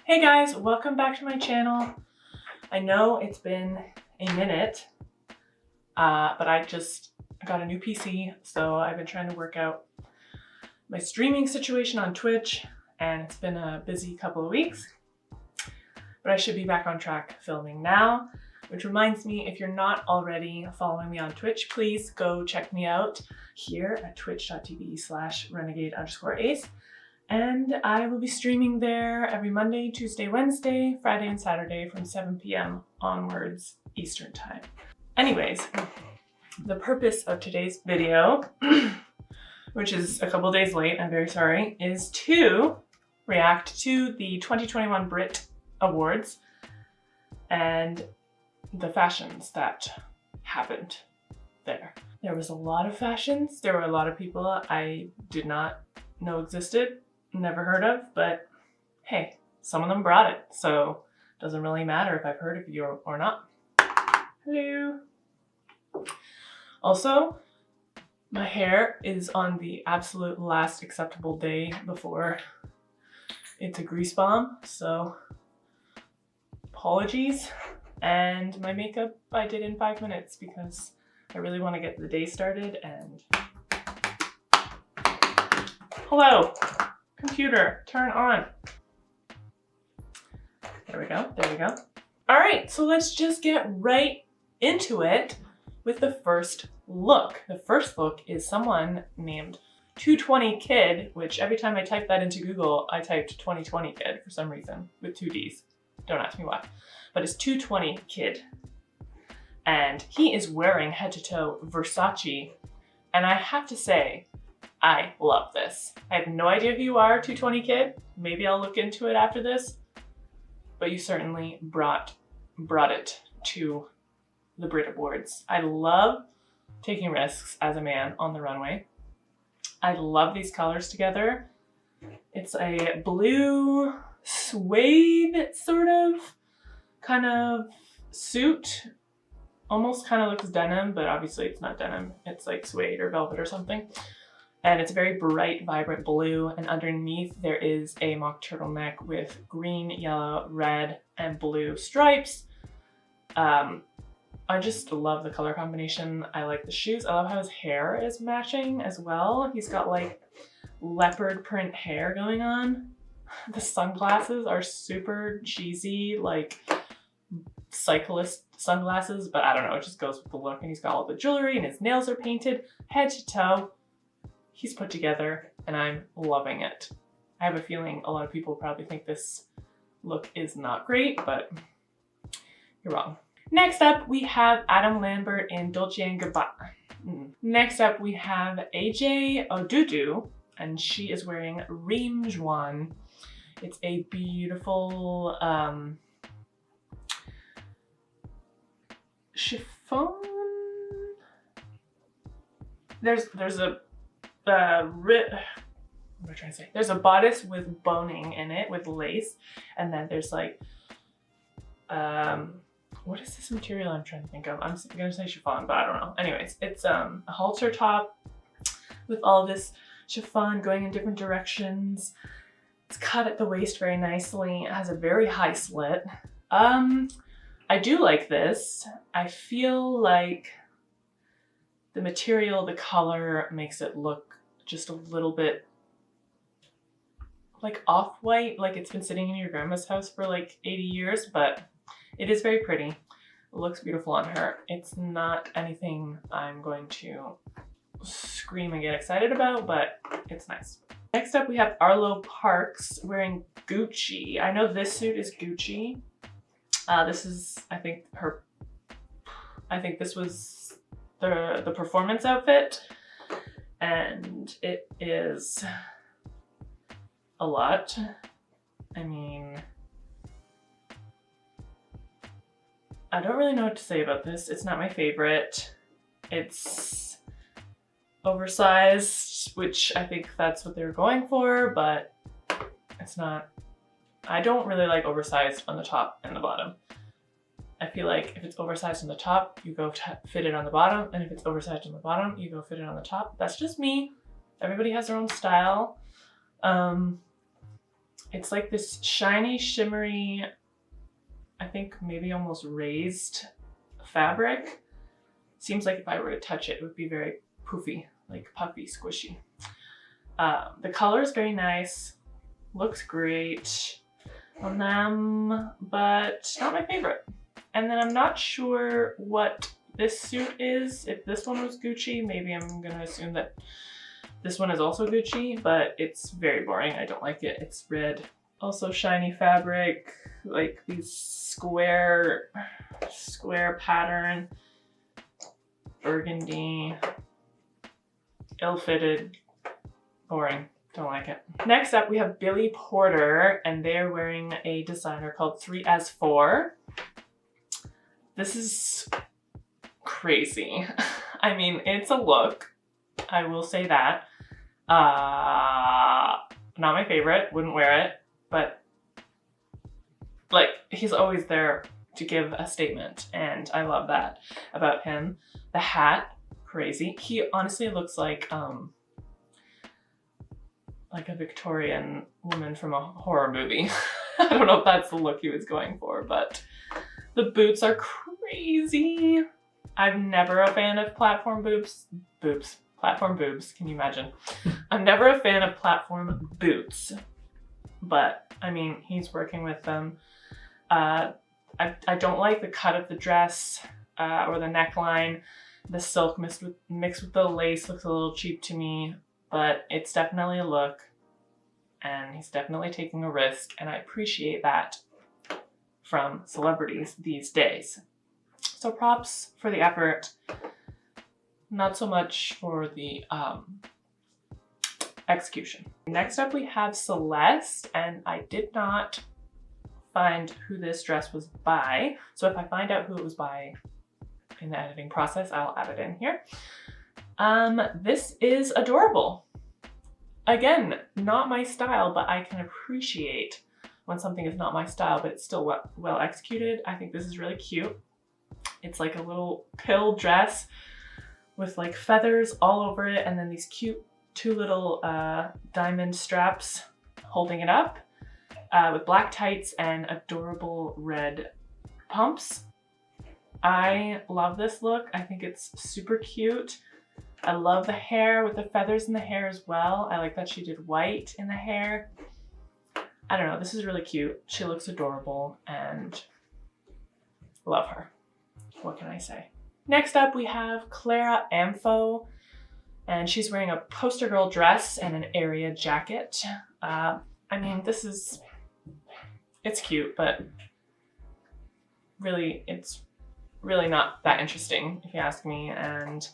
Hey guys, welcome back to my channel. I know it's been a minute, but I just got a new PC, so I've been trying to work out my streaming situation on Twitch, and it's been a busy couple of weeks, but I should be back on track filming now, which reminds me, if you're not already following me on Twitch, please go check me out here at twitch.tv/renegade_ace. And I will be streaming there every Monday, Tuesday, Wednesday, Friday, and Saturday from 7 p.m. onwards Eastern Time. Anyways, the purpose of today's video, which is a couple days late, I'm very sorry, is to react to the 2021 BRIT Awards and the fashions that happened there. There was a lot of fashions. There were a lot of people I did not know existed. Never heard of, but hey, some of them brought it, so it doesn't really matter if I've heard of you or not. Hello. Also, my hair is on the absolute last acceptable day before it's a grease bomb, so apologies. And my makeup I did in 5 minutes because I really want to get the day started. And hello. Computer, turn on. There we go, there we go. All right, so let's just get right into it with the first look. The first look is someone named 220 Kid, which every time I type that into Google, I typed 2020 Kid for some reason, with 2 Ds. Don't ask me why, but it's 220 Kid. And he is wearing head to toe Versace. And I have to say, I love this. I have no idea who you are, 220 Kid. Maybe I'll look into it after this. But you certainly brought it to the BRIT Awards. I love taking risks as a man on the runway. I love these colors together. It's a blue suede sort of kind of suit. Almost kind of looks denim, but obviously it's not denim. It's like suede or velvet or something. And it's a very bright, vibrant blue, and underneath there is a mock turtleneck with green, yellow, red, and blue stripes. I just love the color combination. I like the shoes. I love how his hair is matching as well. He's got like leopard print hair going on. The sunglasses are super cheesy, like cyclist sunglasses, but I don't know, it just goes with the look. And he's got all the jewelry, and his nails are painted head to toe. He's put together, and I'm loving it. I have a feeling a lot of people probably think this look is not great, but you're wrong. Next up, we have Adam Lambert in Dolce Ga. Next up, we have AJ Odudu, and she is wearing Reem Juan. It's a beautiful chiffon. There's a what am I trying to say? There's a bodice with boning in it with lace, and then there's like what is this material I'm trying to think of? I'm gonna say chiffon, but I don't know. Anyways, it's a halter top with all this chiffon going in different directions. It's cut at the waist very nicely. It has a very high slit. I do like this. I feel like the material, the color makes it look just a little bit like off-white, like it's been sitting in your grandma's house for like 80 years, but it is very pretty. It looks beautiful on her. It's not anything I'm going to scream and get excited about, but it's nice. Next up, we have Arlo Parks wearing Gucci. I know this suit is Gucci. This is, I think this was the performance outfit, and it is a lot. I mean, I don't really know what to say about this. It's not my favorite. It's oversized, which I think that's what they were going for, but it's not. I don't really like oversized on the top and the bottom. I feel like if it's oversized on the top, you go fit it on the bottom, and if it's oversized on the bottom, you go fit it on the top. That's just me. Everybody has their own style. It's like this shiny, shimmery, I think maybe almost raised fabric. Seems like if I were to touch it, it would be very poofy, like puffy, squishy. The color is very nice, looks great on them, but not my favorite. And then I'm not sure what this suit is. If this one was Gucci, maybe I'm gonna assume that this one is also Gucci, but it's very boring. I don't like it. It's red. Also shiny fabric, like these square pattern, burgundy, ill-fitted, boring. Don't like it. Next up, we have Billy Porter, and they're wearing a designer called 3ASFOUR. This is crazy. I mean, it's a look. I will say that. Not my favorite, wouldn't wear it, but like he's always there to give a statement, and I love that about him. The hat, crazy. He honestly looks like a Victorian woman from a horror movie. I don't know if that's the look he was going for, but the boots are crazy. I'm never a fan of platform boobs. Platform boobs, can you imagine? I'm never a fan of platform boots, but I mean, he's working with them. I don't like the cut of the dress or the neckline. The silk mixed with the lace looks a little cheap to me, but it's definitely a look, and he's definitely taking a risk, and I appreciate that from celebrities these days. So props for the effort. Not so much for the execution. Next up we have Celeste, and I did not find who this dress was by. So if I find out who it was by in the editing process, I'll add it in here. This is adorable. Again, not my style, but I can appreciate when something is not my style, but it's still well executed. I think this is really cute. It's like a little pill dress with like feathers all over it, and then these cute two little diamond straps holding it up with black tights and adorable red pumps. I love this look. I think it's super cute. I love the hair with the feathers in the hair as well. I like that she did white in the hair. I don't know, this is really cute. She looks adorable and love her. What can I say? Next up we have Clara Amfo, and she's wearing a poster girl dress and an area jacket. I mean, it's cute, but really, it's really not that interesting if you ask me. And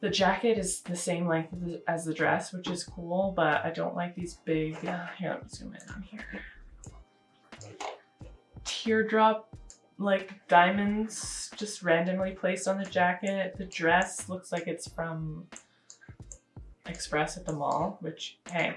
the jacket is the same length as the dress, which is cool, but I don't like these big, here, let me zoom in on here. Teardrop like diamonds just randomly placed on the jacket. The dress looks like it's from Express at the mall, which, hey,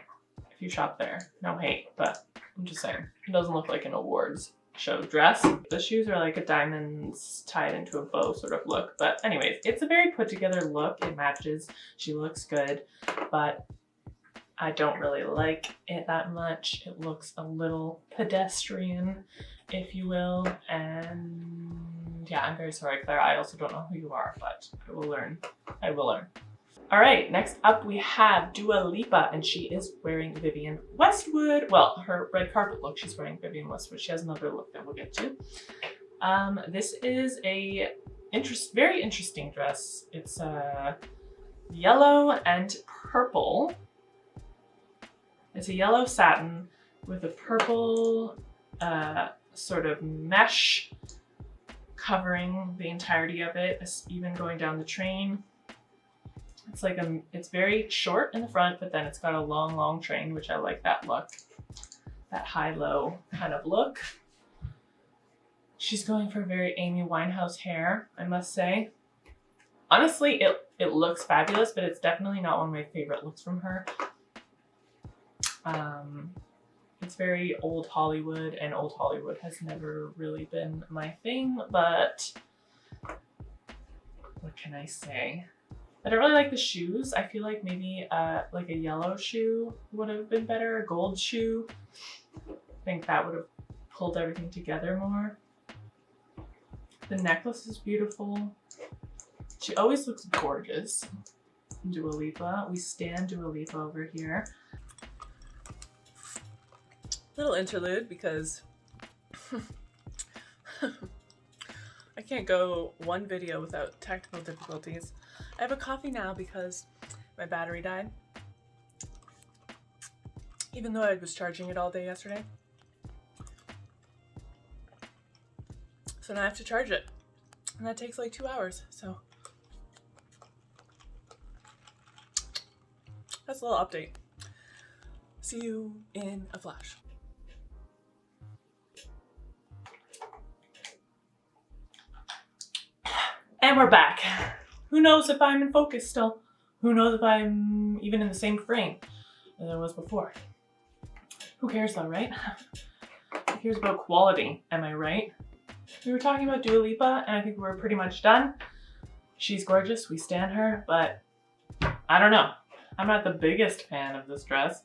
if you shop there, no hate, but I'm just saying, it doesn't look like an awards show dress. The shoes are like a diamonds tied into a bow sort of look, but anyways, it's a very put together look. It matches, she looks good, but I don't really like it that much. It looks a little pedestrian, if you will, and yeah, I'm very sorry, Clara. I also don't know who you are, but I will learn. I will learn. All right, next up we have Dua Lipa, and she is wearing Vivienne Westwood. Well, her red carpet look, she's wearing Vivienne Westwood. She has another look that we'll get to. This is a very interesting dress. It's yellow and purple. It's a yellow satin with a purple sort of mesh covering the entirety of it, even going down the train. It's like it's very short in the front, but then it's got a long train, which I like that look, that high-low kind of look. She's going for a very Amy Winehouse hair, I must say. Honestly, it looks fabulous, but it's definitely not one of my favorite looks from her. It's very old Hollywood, and old Hollywood has never really been my thing, but what can I say? I don't really like the shoes. I feel like maybe like a yellow shoe would have been better, a gold shoe. I think that would have pulled everything together more. The necklace is beautiful. She always looks gorgeous. Dua Lipa. We stan Dua Lipa over here. Little interlude because I can't go one video without technical difficulties. I have a coffee now because my battery died. Even though I was charging it all day yesterday. So now I have to charge it. And that takes like 2 hours, so. That's a little update. See you in a flash. And we're back. Who knows if I'm in focus still? Who knows if I'm even in the same frame as I was before? Who cares though, right? Who cares about quality, am I right? We were talking about Dua Lipa and I think we're pretty much done. She's gorgeous, we stan her, but I don't know. I'm not the biggest fan of this dress.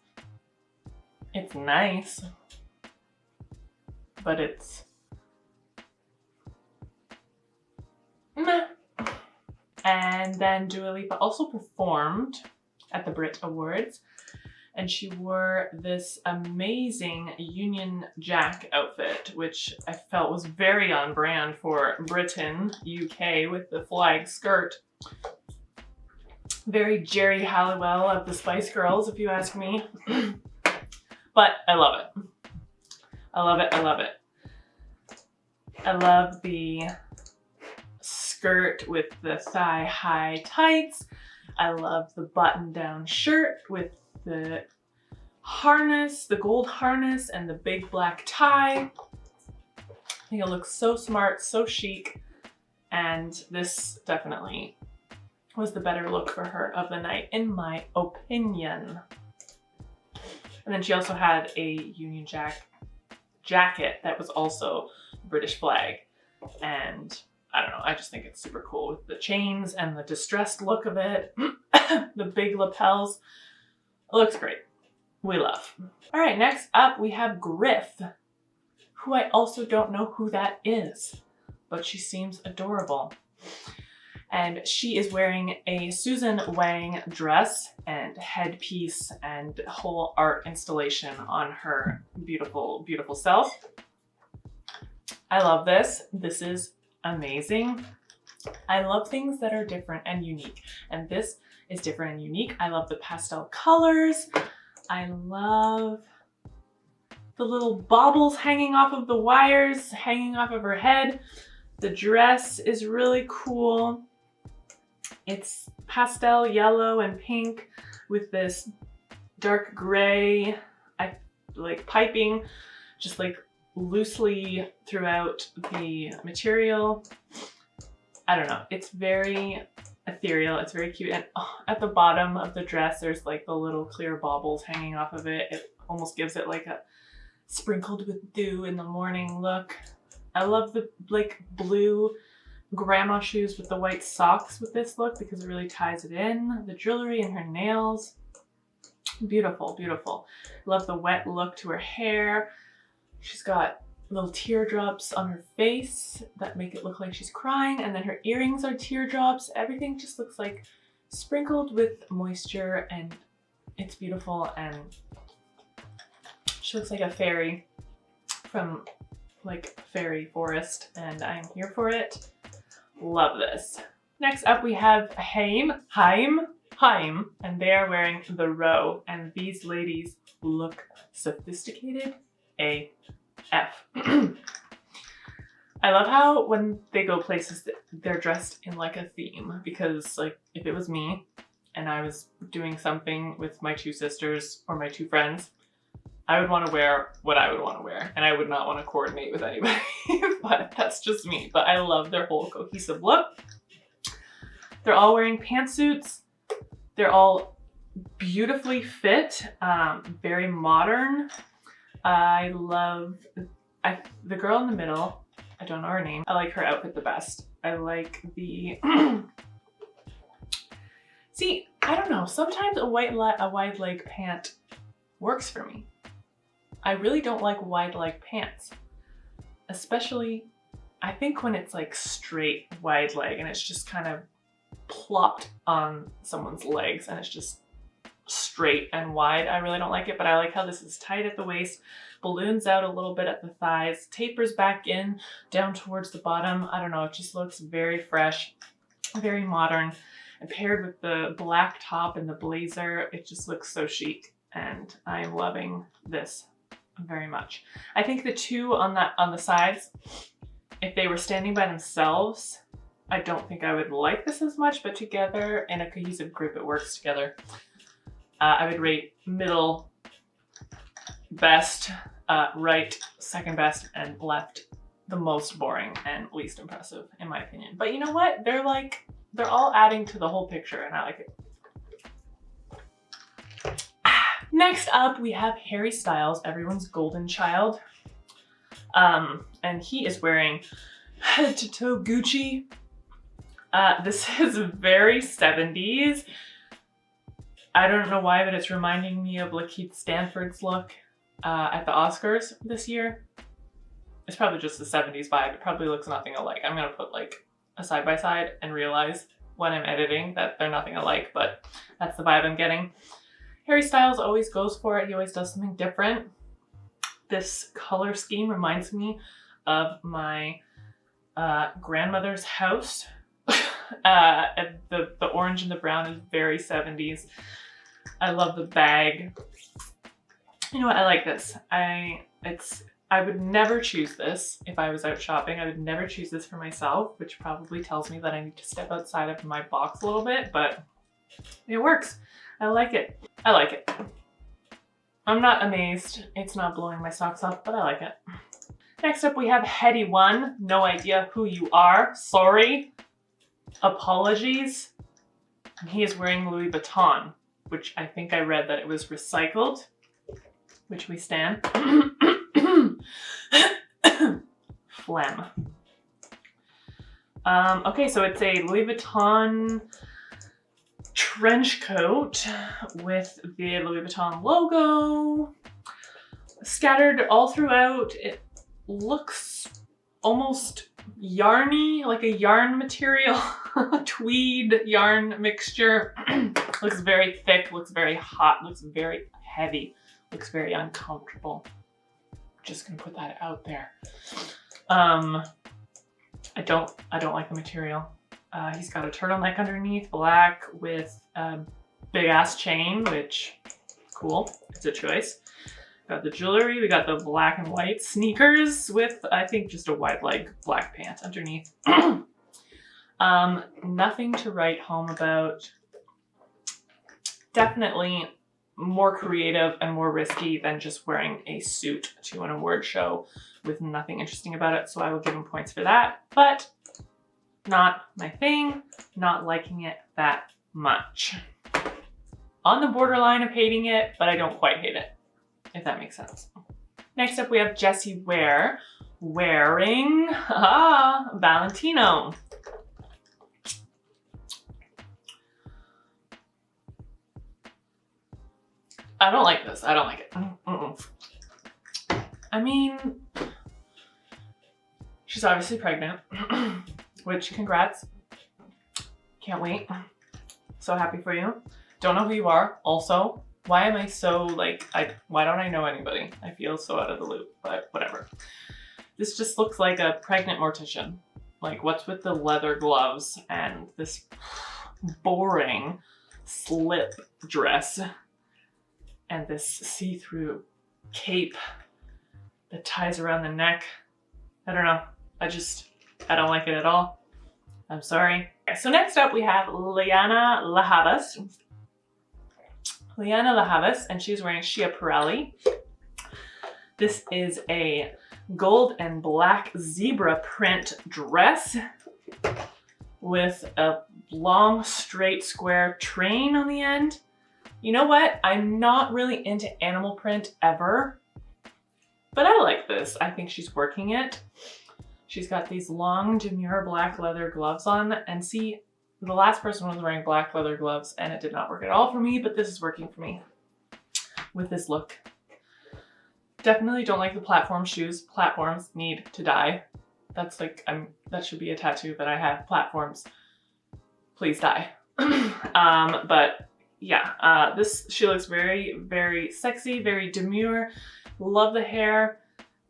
It's nice, but it's meh. And then Dua Lipa also performed at the BRIT Awards and she wore this amazing Union Jack outfit, which I felt was very on brand for Britain, UK, with the flag skirt. Very Jerry Halliwell of the Spice Girls, if you ask me. But I love it. I love it, I love it. I love the skirt with the thigh-high tights. I love the button-down shirt with the harness, the gold harness, and the big black tie. I think it looks so smart, so chic, and this definitely was the better look for her of the night, in my opinion. And then she also had a Union Jack jacket that was also British flag, and I don't know, I just think it's super cool with the chains and the distressed look of it. The big lapels. It looks great. We love. All right, next up we have Griff, who I also don't know who that is, but she seems adorable. And she is wearing a Susan Wang dress and headpiece and whole art installation on her beautiful, beautiful self. I love this. This is amazing. I love things that are different and unique, and this is different and unique. I love the pastel colors. I love the little baubles hanging off of the wires, hanging off of her head. The dress is really cool. It's pastel yellow and pink with this dark gray, like piping, just like loosely throughout the material. I don't know, it's very ethereal, it's very cute, and at the bottom of the dress there's like the little clear baubles hanging off of it. It almost gives it like a sprinkled with dew in the morning look. I love the like blue grandma shoes with the white socks with this look because it really ties it in. The jewelry and her nails, beautiful, beautiful. Love the wet look to her hair. She's got little teardrops on her face that make it look like she's crying, and then her earrings are teardrops. Everything just looks like sprinkled with moisture, and it's beautiful, and she looks like a fairy from like fairy forest, and I'm here for it. Love this. Next up we have Haim, and they are wearing the row, and these ladies look sophisticated AF. I love how when they go places they're dressed in like a theme, because like if it was me and I was doing something with my two sisters or my two friends, I would want to wear what I would want to wear, and I would not want to coordinate with anybody. But that's just me. But I love their whole cohesive look. They're all wearing pantsuits. They're all beautifully fit, very modern. I love the girl in the middle. I don't know her name. I like her outfit the best. I like the See, I don't know. Sometimes a wide leg pant works for me. I really don't like wide leg pants, especially I think when it's like straight wide leg and it's just kind of plopped on someone's legs and it's just straight and wide. I really don't like it, but I like how this is tight at the waist, balloons out a little bit at the thighs, tapers back in down towards the bottom. I don't know, it just looks very fresh, very modern, and paired with the black top and the blazer, it just looks so chic, and I'm loving this very much. I think the two on the sides, if they were standing by themselves, I don't think I would like this as much, but together in a cohesive group, it works together. I would rate middle best, right second best, and left the most boring and least impressive in my opinion. But you know what? They're all adding to the whole picture and I like it. Next up, we have Harry Styles, everyone's golden child. And he is wearing head to toe Gucci. This is very 70s. I don't know why, but it's reminding me of Lakeith Stanford's look at the Oscars this year. It's probably just the 70s vibe. It probably looks nothing alike. I'm gonna put like a side by side and realize when I'm editing that they're nothing alike, but that's the vibe I'm getting. Harry Styles always goes for it. He always does something different. This color scheme reminds me of my grandmother's house. The orange and the brown is very 70s. I love the bag. You know what? I like this. I would never choose this if I was out shopping. I would never choose this for myself, which probably tells me that I need to step outside of my box a little bit, but it works. I like it. I like it. I'm not amazed. It's not blowing my socks off, but I like it. Next up, we have Headie 1. No idea who you are. Sorry. Apologies. And he is wearing Louis Vuitton, which I think I read that it was recycled, which we stand. Phlegm. Okay, so it's a Louis Vuitton trench coat with the Louis Vuitton logo scattered all throughout. It looks almost yarny, like a yarn material, tweed yarn mixture. Looks very thick, looks very hot, looks very heavy, looks very uncomfortable. Just gonna put that out there. I don't like the material. He's got a turtleneck underneath, black with a big ass chain, which cool, it's a choice. Got the jewelry, we got the black and white sneakers with, I think, just a wide leg black pant underneath. Nothing to write home about. Definitely more creative and more risky than just wearing a suit to an award show with nothing interesting about it. So I will give him points for that, but not my thing, not liking it that much. On the borderline of hating it, but I don't quite hate it, if that makes sense. Next up, we have Jessie Ware wearing Valentino. I don't like this. I don't like it. I mean, she's obviously pregnant, which congrats. Can't wait. So happy for you. Don't know who you are. Also, why am I so like, why don't I know anybody? I feel so out of the loop, but whatever. This just looks like a pregnant mortician. Like, what's with the leather gloves and this boring slip dress and this see-through cape that ties around the neck? I don't know. I don't like it at all. I'm sorry. So next up we have Liana Lahavas. Liana Lahavas, and she's wearing Schiaparelli. This is a gold and black zebra print dress with a long, straight, square train on the end. You know what? I'm not really into animal print ever, but I like this. I think she's working it. She's got these long, demure black leather gloves on, and see, The last person was wearing black leather gloves and it did not work at all for me, but this is working for me with this look. Definitely don't like the platform shoes. Platforms need to die. That's like, that should be a tattoo that I have. Platforms, please die. But yeah, she looks very, very sexy, very demure. Love the hair.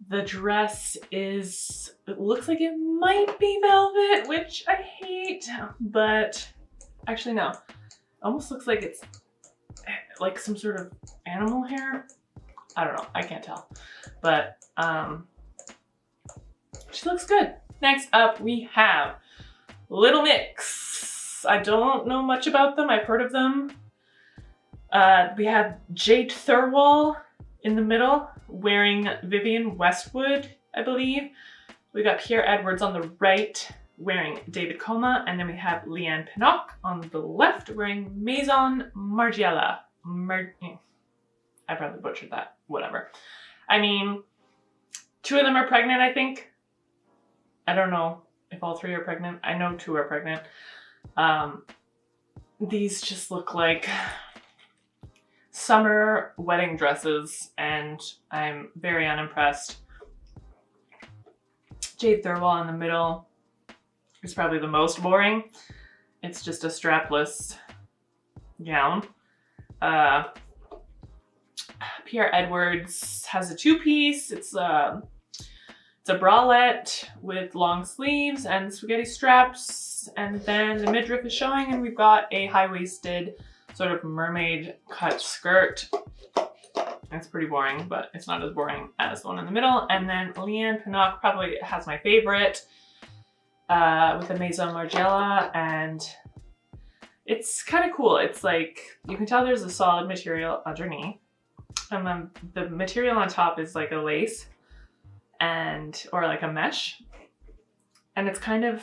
The dress it looks like it might be velvet, which I hate, but actually no. Almost looks like it's like some sort of animal hair. I don't know, I can't tell. But she looks good. Next up we have Little Mix. I don't know much about them, I've heard of them. We have Jade Thirlwall in the middle, wearing Vivienne Westwood, I believe. We got Pierre Edwards on the right, wearing David Coma, and then we have Leanne Pinnock on the left, wearing Maison Margiela. I probably butchered that, whatever. I mean, 2 of them are pregnant, I think. I don't know if all 3 are pregnant. I know 2 are pregnant. These just look like summer wedding dresses, and I'm very unimpressed. Jade Thirlwall in the middle is probably the most boring. It's just a strapless gown. Pierre Edwards has a 2-piece. It's a bralette with long sleeves and spaghetti straps, and then the midriff is showing, and we've got a high-waisted sort of mermaid cut skirt. It's pretty boring, but it's not as boring as the one in the middle. And then Leanne Pinnock probably has my favorite with the Maison Margiela, and it's kind of cool. It's like, you can tell there's a solid material underneath, and then the material on top is like a lace or like a mesh, and it's kind of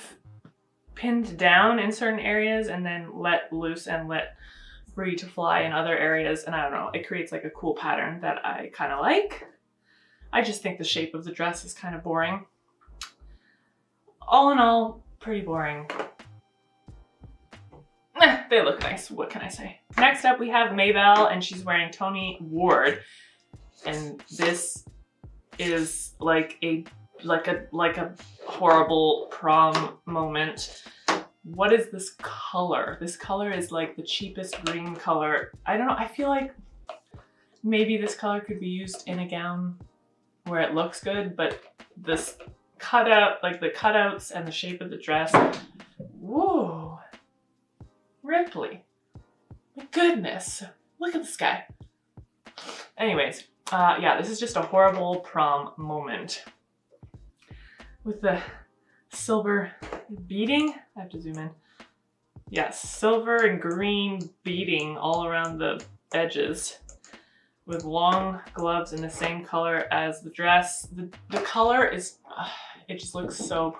pinned down in certain areas and then let loose and let free to fly in other areas, and I don't know, it creates like a cool pattern that I kind of like. I just think the shape of the dress is kind of boring. All in all, pretty boring. They look nice, what can I say? Next up we have Mabel, and she's wearing Tony Ward, and this is like a horrible prom moment. What is this color? This color is like the cheapest green color. I don't know, I feel like maybe this color could be used in a gown where it looks good, but this cutout, like the cutouts and the shape of the dress, whoa, Ripley, my goodness, look at this guy. Anyways, yeah, this is just a horrible prom moment. With the silver beading, I have to zoom in. Yes, silver and green beading all around the edges, with long gloves in the same color as the dress. The color is, it just looks so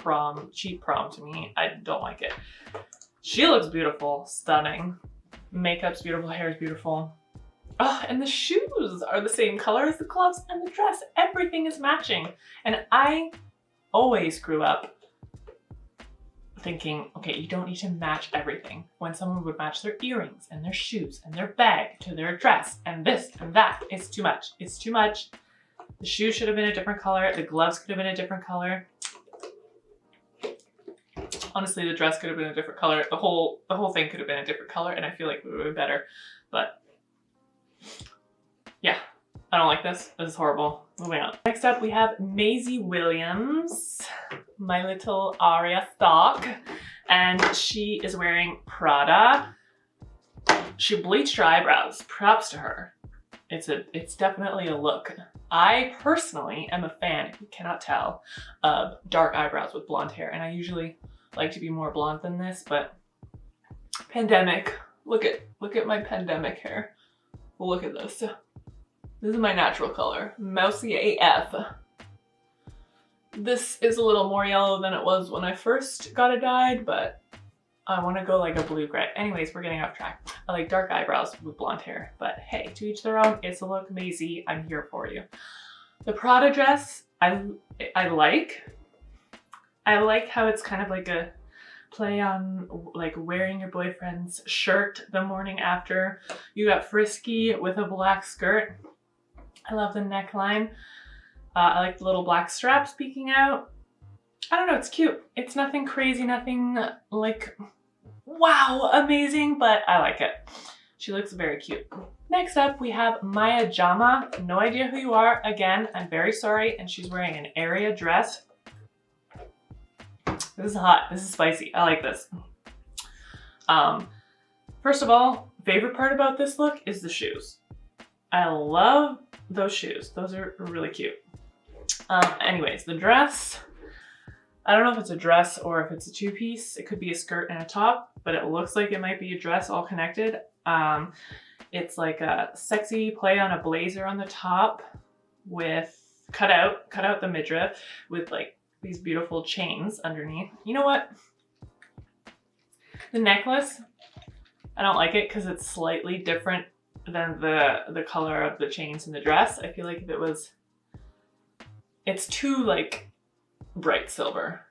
cheap prom to me. I don't like it. She looks beautiful, stunning. Makeup's beautiful, hair's beautiful. Oh, and the shoes are the same color as the gloves and the dress. Everything is matching. And I always grew up thinking, okay, you don't need to match everything. When someone would match their earrings and their shoes and their bag to their dress and this and that, it's too much. It's too much. The shoes should have been a different color. The gloves could have been a different color. Honestly, the dress could have been a different color. The whole thing could have been a different color, and I feel like it would have been better. But yeah, I don't like this. This is horrible. Moving on. Next up, we have Maisie Williams, my little Aria stock, and she is wearing Prada. She bleached her eyebrows. Props to her. It's definitely a look. I personally am a fan, if you cannot tell, of dark eyebrows with blonde hair, and I usually like to be more blonde than this, but pandemic. Look at my pandemic hair. Look at this. This is my natural color, mousy AF. This is a little more yellow than it was when I first got it dyed, but I want to go like a blue-gray. Anyways, we're getting off track. I like dark eyebrows with blonde hair, but hey, to each their own. It's a look, Maisie. I'm here for you. The Prada dress, I like how it's kind of like a play on like wearing your boyfriend's shirt the morning after you got frisky with a black skirt. I love the neckline. I like the little black straps peeking out. I don't know, it's cute. It's nothing crazy, nothing like, wow, amazing, but I like it. She looks very cute. Next up, we have Maya Jama. No idea who you are. Again, I'm very sorry. And she's wearing an area dress. This is hot. This is spicy. I like this. First of all, favorite part about this look is the shoes. I love those shoes. Those are really cute. Anyways, the dress, I don't know if it's a dress or if it's a two-piece. It could be a skirt and a top, but it looks like it might be a dress all connected. It's like a sexy play on a blazer on the top with cut out the midriff with like these beautiful chains underneath. You know what? The necklace, I don't like it because it's slightly different than the color of the chains in the dress. I feel like if it was, it's too like bright silver.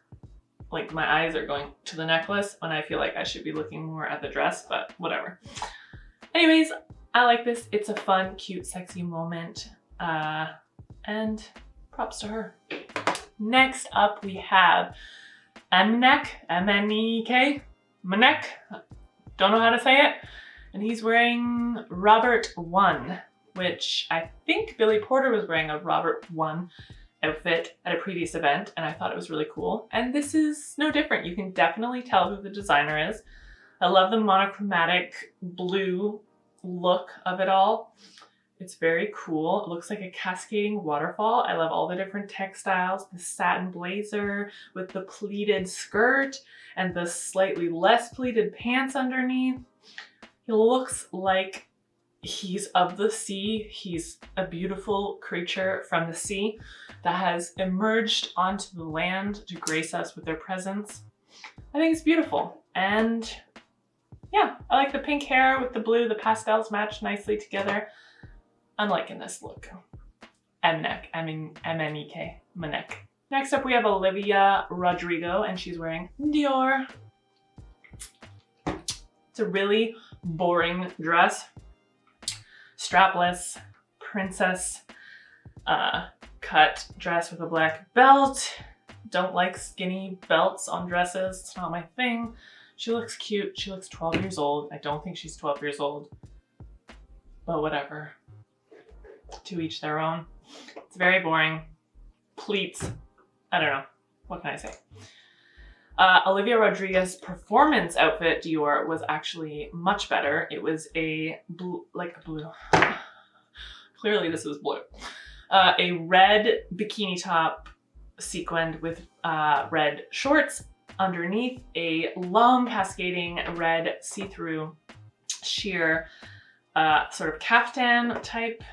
Like my eyes are going to the necklace when I feel like I should be looking more at the dress, but whatever. Anyways, I like this. It's a fun, cute, sexy moment. And props to her. Next up, we have MNEK, M-N-E-K, MNEK. Don't know how to say it. And he's wearing Robert 1, which I think Billy Porter was wearing a Robert 1 outfit at a previous event, and I thought it was really cool. And this is no different. You can definitely tell who the designer is. I love the monochromatic blue look of it all. It's very cool. It looks like a cascading waterfall. I love all the different textiles, the satin blazer with the pleated skirt and the slightly less pleated pants underneath. He looks like he's of the sea. He's a beautiful creature from the sea that has emerged onto the land to grace us with their presence. I think it's beautiful. And yeah, I like the pink hair with the blue. The pastels match nicely together. I'm liking this look. MNEK, I mean M-N-E-K, MNEK. Next up we have Olivia Rodrigo, and she's wearing Dior. It's a really boring dress. Strapless, princess cut dress with a black belt. Don't like skinny belts on dresses. It's not my thing. She looks cute. She looks 12 years old. I don't think she's 12 years old, but whatever. To each their own. It's very boring. Pleats. I don't know. What can I say? Olivia Rodrigo's performance outfit, Dior, was actually much better. It was a blue, like a blue. Clearly this was blue. A red bikini top sequined with red shorts underneath, a long cascading red see-through sheer sort of caftan type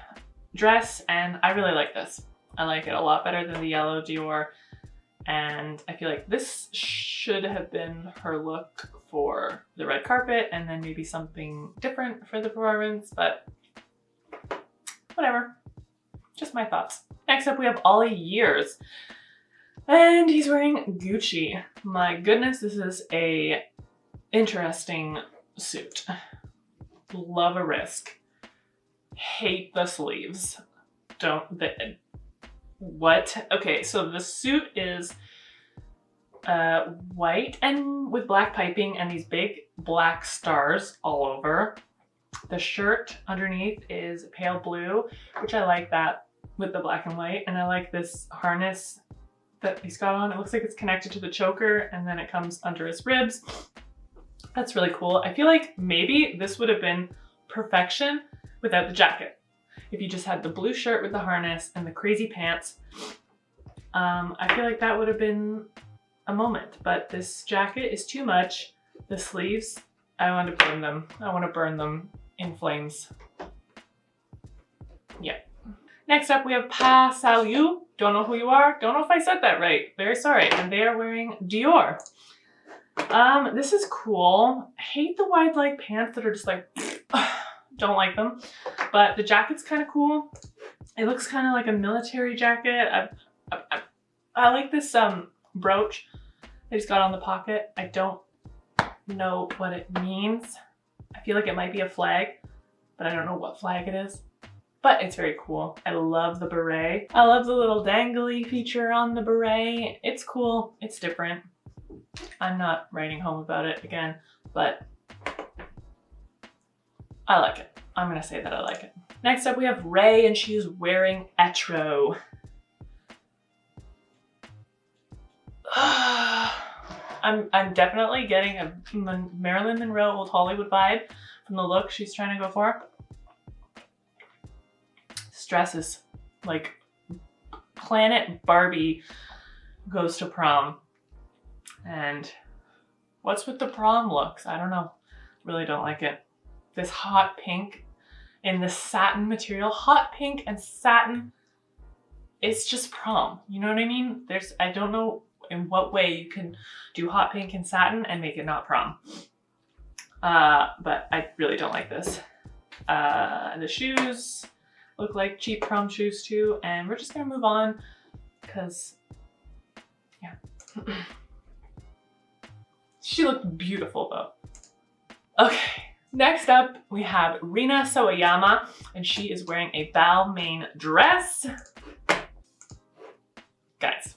dress, and I really like this. I like it a lot better than the yellow Dior, and I feel like this should have been her look for the red carpet and then maybe something different for the performance, but whatever. Just my thoughts. Next up we have Ollie Years, and he's wearing Gucci. My goodness, this is a interesting suit. Love a risk. Hate the sleeves. What? Okay, so the suit is white and with black piping and these big black stars all over. The shirt underneath is pale blue, which I like that with the black and white. And I like this harness that he's got on. It looks like it's connected to the choker and then it comes under his ribs. That's really cool. I feel like maybe this would have been perfection without the jacket. If you just had the blue shirt with the harness and the crazy pants, I feel like that would have been a moment, but this jacket is too much. The sleeves, I want to burn them. I want to burn them in flames. Yeah. Next up we have Pas Salut. Don't know who you are. Don't know if I said that right. Very sorry. And they are wearing Dior. This is cool. I hate the wide leg pants that are just like, don't like them. But the jacket's kind of cool. It looks kind of like a military jacket. I like this brooch that he's got on the pocket. I don't know what it means. I feel like it might be a flag, but I don't know what flag it is. But it's very cool. I love the beret. I love the little dangly feature on the beret. It's cool, it's different. I'm not writing home about it again, but I like it. I'm gonna say that I like it. Next up we have Ray, and she's wearing etro. I'm definitely getting a Marilyn Monroe Old Hollywood vibe from the look she's trying to go for. This dress is like Planet Barbie goes to prom. And what's with the prom looks? I don't know. Really don't like it. This hot pink in this satin material. Hot pink and satin. It's just prom. You know what I mean? I don't know in what way you can do hot pink and satin and make it not prom. But I really don't like this. The shoes look like cheap prom shoes too. And we're just gonna move on because, yeah. She looked beautiful though. Okay, next up we have Rina Sawayama, and she is wearing a Balmain dress. Guys,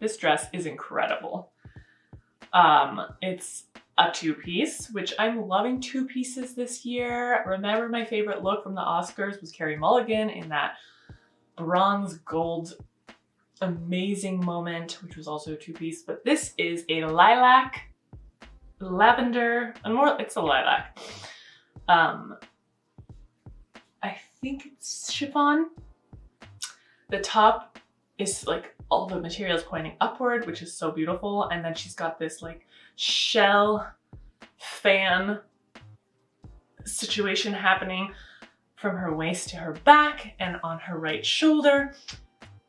this dress is incredible. It's a two-piece, which I'm loving two pieces this year. Remember my favorite look from the Oscars was Carey Mulligan in that bronze gold amazing moment, which was also a two-piece, but this is a lilac, lavender, and more, it's a lilac. I think it's chiffon. The top is like all the materials pointing upward, which is so beautiful. And then she's got this like shell fan situation happening from her waist to her back and on her right shoulder.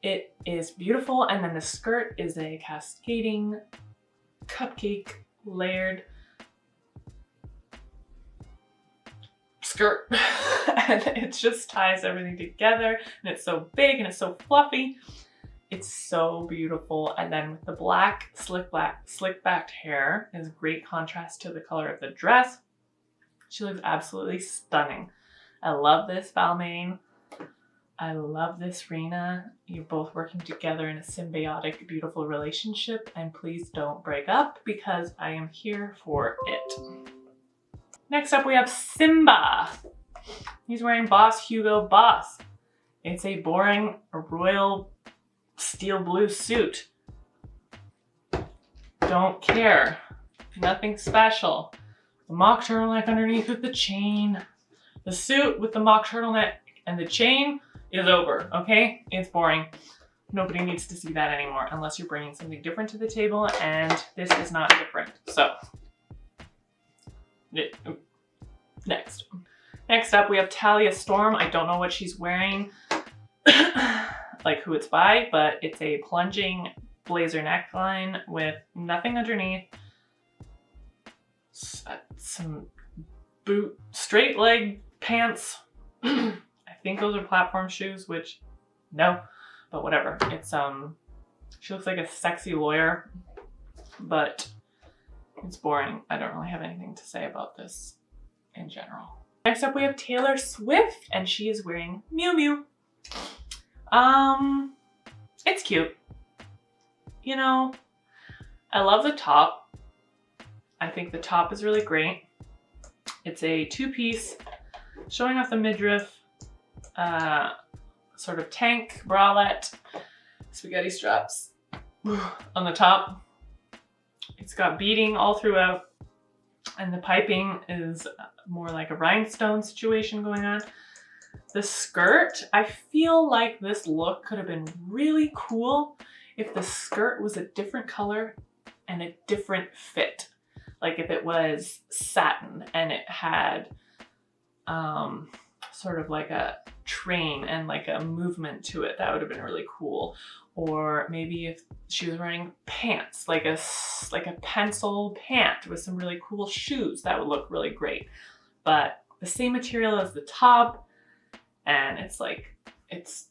It is beautiful. And then the skirt is a cascading cupcake layered skirt. And it just ties everything together, and it's so big and it's so fluffy. It's so beautiful. And then with the black, slick backed hair is great contrast to the color of the dress. She looks absolutely stunning. I love this Balmain. I love this Rina. You're both working together in a symbiotic, beautiful relationship, and please don't break up because I am here for it. Next up we have Simba. He's wearing Boss Hugo Boss. It's a boring royal steel blue suit. Don't care. Nothing special. The mock turtleneck underneath with the chain. The suit with the mock turtleneck and the chain is over, okay? It's boring. Nobody needs to see that anymore unless you're bringing something different to the table, and this is not different. So, next. Next up, we have Tallia Storm. I don't know what she's wearing, like who it's by, but it's a plunging blazer neckline with nothing underneath. Some straight leg pants. I think those are platform shoes, which no, but whatever. It's she looks like a sexy lawyer, but it's boring. I don't really have anything to say about this in general. Next up we have Taylor Swift, and she is wearing Miu Miu. It's cute. You know, I love the top. I think the top is really great. It's a two-piece, showing off the midriff, sort of tank bralette, spaghetti straps on the top. It's got beading all throughout, and the piping is more like a rhinestone situation going on. The skirt, I feel like this look could have been really cool if the skirt was a different color and a different fit. Like if it was satin and it had sort of like a train and like a movement to it, that would have been really cool. Or maybe if she was wearing pants, like a pencil pant with some really cool shoes, that would look really great. But the same material as the top, and it's like, it's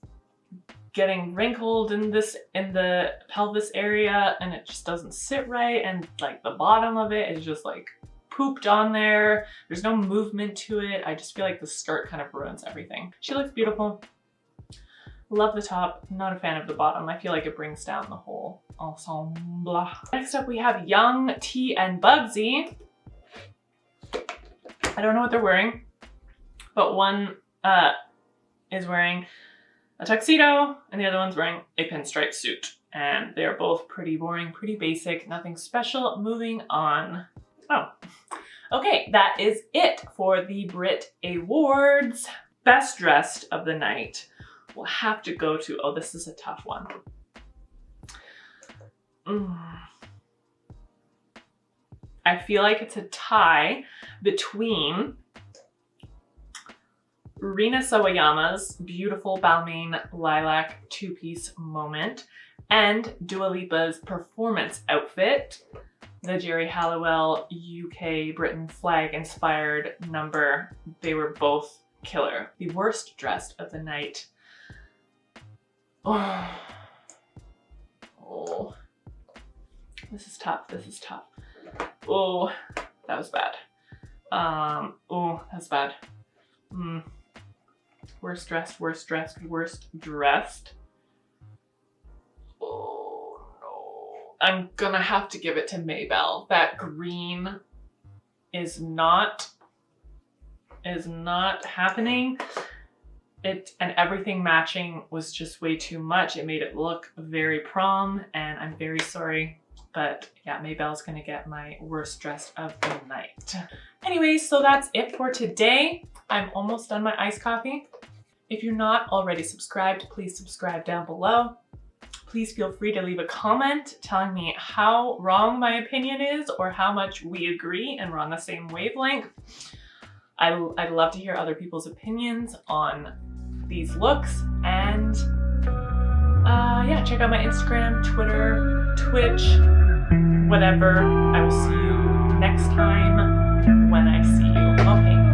getting wrinkled in the pelvis area, and it just doesn't sit right, and like the bottom of it is just like pooped on there. There's no movement to it. I just feel like the skirt kind of ruins everything. She looks beautiful. Love the top, not a fan of the bottom. I feel like it brings down the whole ensemble. Next up we have Young, T, and Bugsey. I don't know what they're wearing, but one is wearing a tuxedo and the other one's wearing a pinstripe suit. And they're both pretty boring, pretty basic, nothing special. Moving on. Oh, okay, that is it for the BRIT Awards. Best dressed of the night. We'll have to go to, oh, this is a tough one. I feel like it's a tie between Rina Sawayama's beautiful Balmain lilac two-piece moment and Dua Lipa's performance outfit, the Jerry Halliwell UK Britain flag inspired number. They were both killer. The worst dressed of the night. Oh, this is tough. This is tough. Oh, that was bad. Oh, that's bad. Worst dressed, worst dressed, worst dressed. Oh no. I'm gonna have to give it to Maybelle. That green is not happening. It and everything matching was just way too much. It made it look very prom, and I'm very sorry. But yeah, Maybelle's gonna get my worst dressed of the night. Anyways, so that's it for today. I'm almost done my iced coffee. If you're not already subscribed, please subscribe down below. Please feel free to leave a comment telling me how wrong my opinion is or how much we agree and we're on the same wavelength. I'd love to hear other people's opinions on these looks, and yeah, check out my Instagram, Twitter, Twitch, whatever. I will see you next time when I see you. Okay.